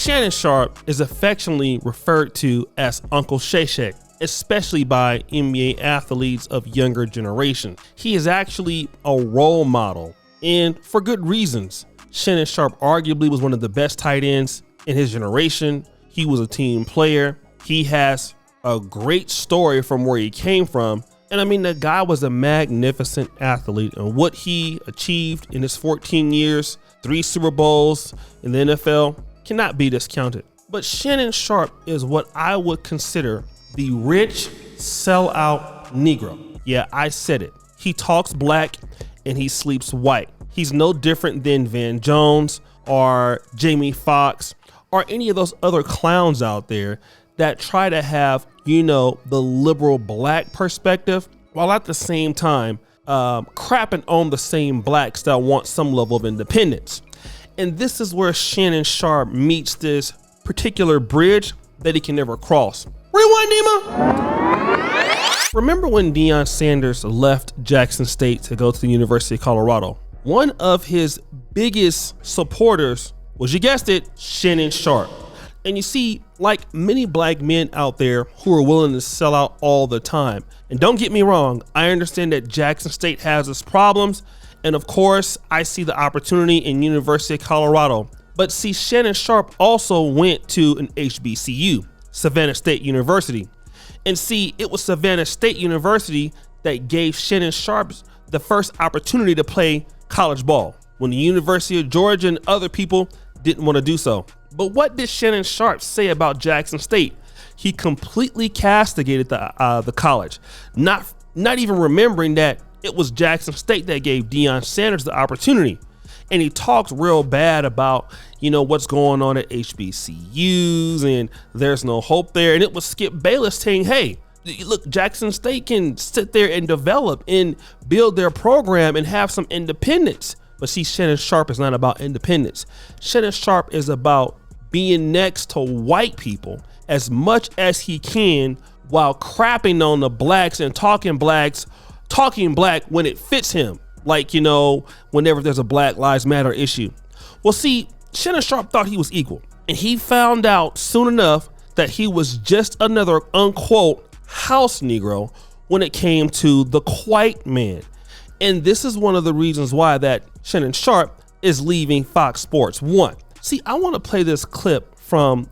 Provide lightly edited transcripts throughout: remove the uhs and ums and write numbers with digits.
Shannon Sharpe is affectionately referred to as Uncle Shay, especially by NBA athletes of younger generation. He is actually a role model, and for good reasons. Shannon Sharpe arguably was one of the best tight ends in his generation. He was a team player. He has a great story from where he came from. And I mean, the guy was a magnificent athlete, and what he achieved in his 14 years, 3 Super Bowls in the NFL, cannot be discounted. But Shannon Sharpe is what I would consider the rich sellout Negro. Yeah, I said it. He talks black and he sleeps white. He's no different than Van Jones or Jamie Foxx or any of those other clowns out there that try to have, you know, the liberal black perspective, while at the same time crapping on the same blacks that want some level of independence. And this is where Shannon Sharpe meets this particular bridge that he can never cross. Rewind, Nima. Remember when Deion Sanders left Jackson State to go to the University of Colorado? One of his biggest supporters was, you guessed it, Shannon Sharpe. And you see, like many black men out there who are willing to sell out all the time. And don't get me wrong, I understand that Jackson State has its problems. And of course, I see the opportunity in University of Colorado. But see, Shannon Sharpe also went to an HBCU, Savannah State University. And see, it was Savannah State University that gave Shannon Sharpe the first opportunity to play college ball, when the University of Georgia and other people didn't want to do so. But what did Shannon Sharpe say about Jackson State? He completely castigated the college, not even remembering that it was Jackson State that gave Deion Sanders the opportunity. And he talked real bad about, you know, what's going on at HBCUs and there's no hope there. And it was Skip Bayless saying, hey, look, Jackson State can sit there and develop and build their program and have some independence. But see, Shannon Sharpe is not about independence. Shannon Sharpe is about being next to white people as much as he can while crapping on the blacks and talking black when it fits him. Like, you know, whenever there's a Black Lives Matter issue. Well, see, Shannon Sharpe thought he was equal, and he found out soon enough that he was just another unquote house Negro when it came to the white man. And this is one of the reasons why that Shannon Sharpe is leaving Fox Sports 1. See, I want to play this clip from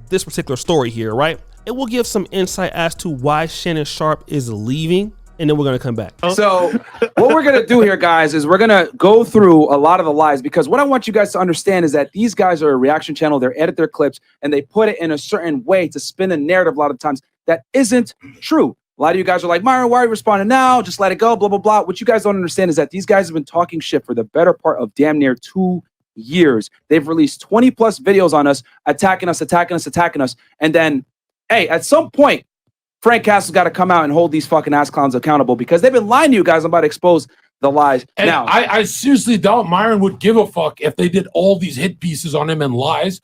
this particular story here, right? It will give some insight as to why Shannon Sharpe is leaving, and then we're going to come back. So what we're going to do here, guys, is we're going to go through a lot of the lies, because what I want you guys to understand is that these guys are a reaction channel. They edit their clips and they put it in a certain way to spin a narrative a lot of times that isn't true. A lot of you guys are like, Myron, why are you responding now? Just let it go, blah, blah, blah. What you guys don't understand is that these guys have been talking shit for the better part of damn near 2 years. They've released 20 plus videos on us, attacking us. And then, hey, at some point, Frank Castle's got to come out and hold these fucking ass clowns accountable, because they've been lying to you guys. I'm about to expose the lies. And now, I seriously doubt Myron would give a fuck if they did all these hit pieces on him and lies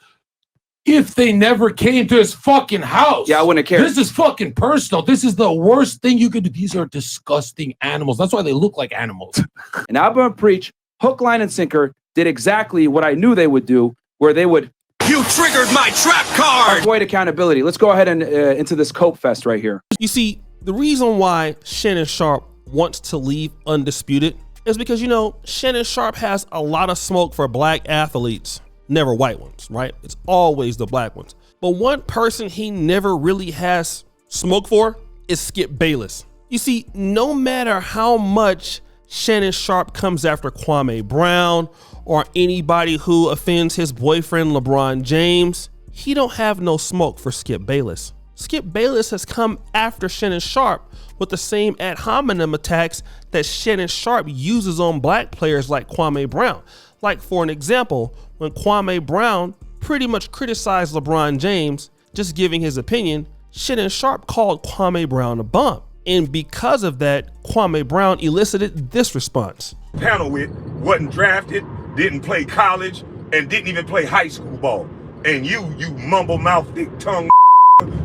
if they never came to his fucking house. Yeah, I wouldn't care. This is fucking personal. This is the worst thing you could do. These are disgusting animals. That's why they look like animals. And Alabama Preach, hook, line, and sinker, did exactly what I knew they would do, where they would... You triggered my trap card! Avoid accountability. Let's go ahead and into this cope fest right here. You see, the reason why Shannon Sharpe wants to leave Undisputed is because, you know, Shannon Sharpe has a lot of smoke for black athletes, never white ones, right? It's always the black ones. But one person he never really has smoke for is Skip Bayless. You see, no matter how much Shannon Sharpe comes after Kwame Brown or anybody who offends his boyfriend LeBron James, he don't have no smoke for Skip Bayless. Skip Bayless has come after Shannon Sharpe with the same ad hominem attacks that Shannon Sharpe uses on black players like Kwame Brown. Like, for an example, when Kwame Brown pretty much criticized LeBron James, just giving his opinion, Shannon Sharpe called Kwame Brown a bum. And because of that, Kwame Brown elicited this response. Panel with wasn't drafted, didn't play college, and didn't even play high school ball. And you mumble mouth, thick tongue,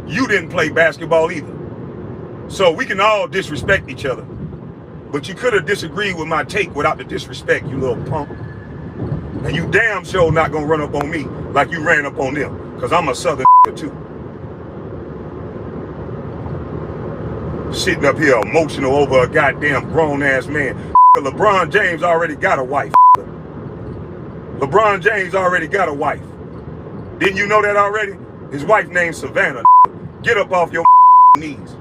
you didn't play basketball either. So we can all disrespect each other. But you could have disagreed with my take without the disrespect, you little punk. And you damn sure not gonna run up on me like you ran up on them, cause I'm a Southern too. Sitting up here emotional over a goddamn grown-ass man. LeBron James already got a wife. LeBron James already got a wife. Didn't you know that already? His wife named Savannah. Get up off your knees.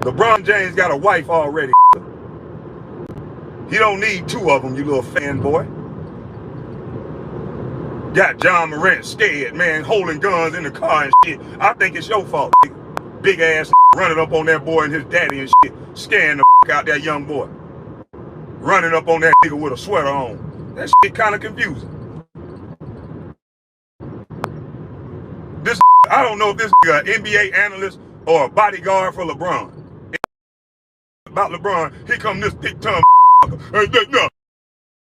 LeBron James got a wife already. He don't need two of them, you little fanboy. Got John Morant scared, man, holding guns in the car and shit. I think it's your fault, nigga. Big ass running up on that boy and his daddy and shit, scaring the out that young boy. Running up on that nigga with a sweater on. That shit kind of confusing. This, I don't know if this nigga an NBA analyst or a bodyguard for LeBron. About LeBron, here come this thick tongue. Hey, no.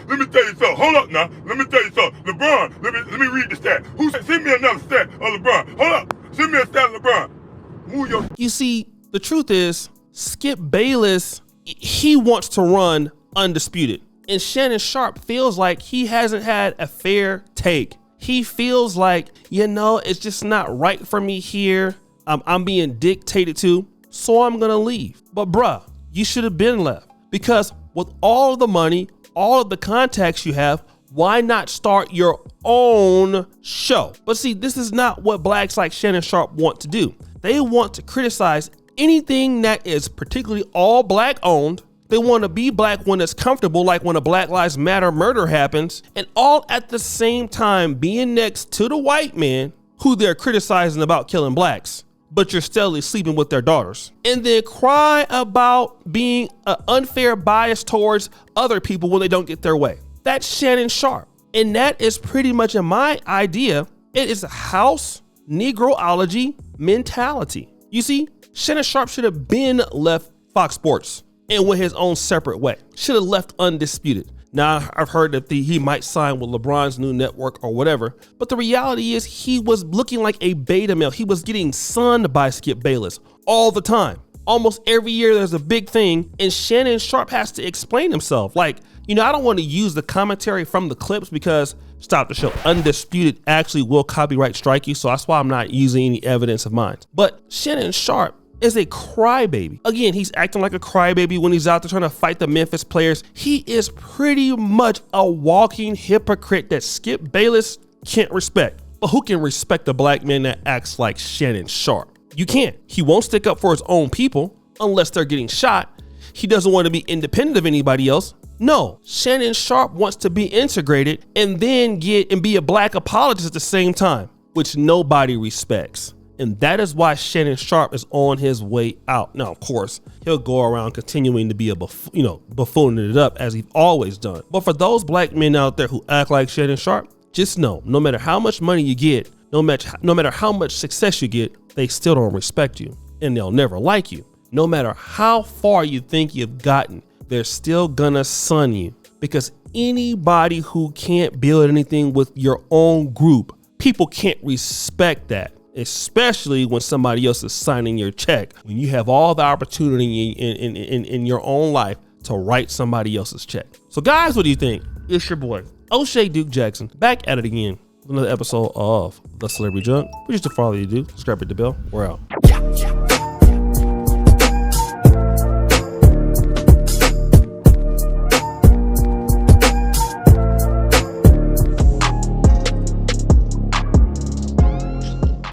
Let me tell you something. Hold up now. Let me tell you something. LeBron, let me read the stat. Who said, send me another stat of LeBron. Hold up. Send me a stat of LeBron. Move your... You see, the truth is, Skip Bayless, he wants to run Undisputed. And Shannon Sharpe feels like he hasn't had a fair take. He feels like, you know, it's just not right for me here. I'm being dictated to, so I'm gonna leave. But bruh, you should have been left, because with all of the money, all of the contacts you have, why not start your own show? But see, this is not what blacks like Shannon Sharpe want to do. They want to criticize anything that is particularly all black owned. They want to be black when it's comfortable, like when a Black Lives Matter murder happens, and all at the same time being next to the white man who they're criticizing about killing blacks, but you're steadily sleeping with their daughters. And then cry about being an unfair bias towards other people when they don't get their way. That's Shannon Sharpe. And that is pretty much, in my idea, it is a house Negroology mentality. You see, Shannon Sharpe should have been left Fox Sports and went his own separate way. Should have left Undisputed. Now, I've heard that he might sign with LeBron's new network or whatever, but the reality is he was looking like a beta male. He was getting sunned by Skip Bayless all the time. Almost every year there's a big thing, and Shannon Sharpe has to explain himself. Like, you know, I don't want to use the commentary from the clips because, stop the show, Undisputed actually will copyright strike you, so that's why I'm not using any evidence of mine. But Shannon Sharpe is a crybaby. Again, he's acting like a crybaby when he's out there trying to fight the Memphis players. He is pretty much a walking hypocrite that Skip Bayless can't respect. But who can respect a black man that acts like Shannon Sharpe? You can't. He won't stick up for his own people unless they're getting shot. He doesn't want to be independent of anybody else. No, Shannon Sharpe wants to be integrated and then be a black apologist at the same time, which nobody respects. And that is why Shannon Sharpe is on his way out. Now, of course, he'll go around continuing to be a buffooning it up as he's always done. But for those black men out there who act like Shannon Sharpe, just know, no matter how much money you get, no matter how much success you get, they still don't respect you, and they'll never like you. No matter how far you think you've gotten, they're still gonna sun you, because anybody who can't build anything with your own group, people can't respect that. Especially when somebody else is signing your check, when you have all the opportunity in your own life to write somebody else's check. So guys, what do you think? It's your boy, O'Shea Duke Jackson, back at it again with another episode of The Celebrity Junk. What you to follow you do, subscribe, hit the bell, we're out.